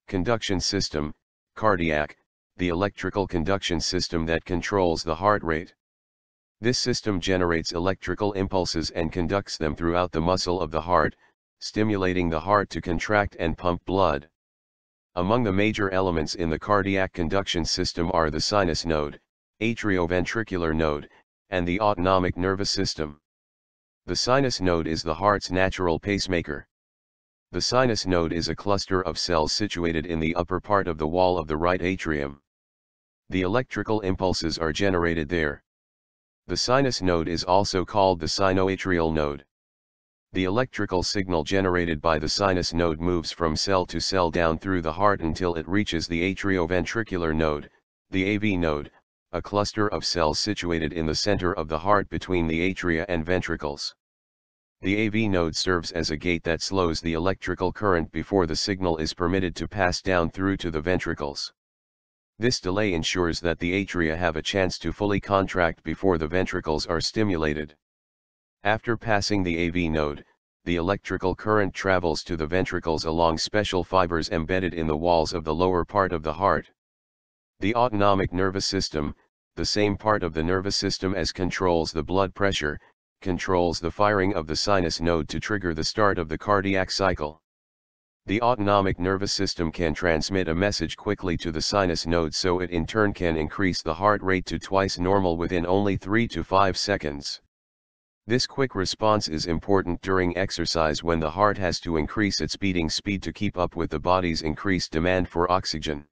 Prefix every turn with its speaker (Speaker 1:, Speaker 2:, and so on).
Speaker 1: Conduction system, cardiac, the electrical conduction system that controls the heart rate. This system generates electrical impulses and conducts them throughout the muscle of the heart, stimulating the heart to contract and pump blood. Among the major elements in the cardiac conduction system are the sinus node, atrioventricular node, and the autonomic nervous system. The sinus node is the heart's natural pacemaker. The sinus node is a cluster of cells situated in the upper part of the wall of the right atrium. The electrical impulses are generated there. The sinus node is also called the sinoatrial node. The electrical signal generated by the sinus node moves from cell to cell down through the heart until it reaches the atrioventricular node, the AV node, a cluster of cells situated in the center of the heart between the atria and ventricles. The AV node serves as a gate that slows the electrical current before the signal is permitted to pass down through to the ventricles. This delay ensures that the atria have a chance to fully contract before the ventricles are stimulated. After passing the AV node, the electrical current travels to the ventricles along special fibers embedded in the walls of the lower part of the heart. The autonomic nervous system, the same part of the nervous system as controls the blood pressure, controls the firing of the sinus node to trigger the start of the cardiac cycle. The autonomic nervous system can transmit a message quickly to the sinus node so it in turn can increase the heart rate to twice normal within only 3 to 5 seconds. This quick response is important during exercise when the heart has to increase its beating speed to keep up with the body's increased demand for oxygen.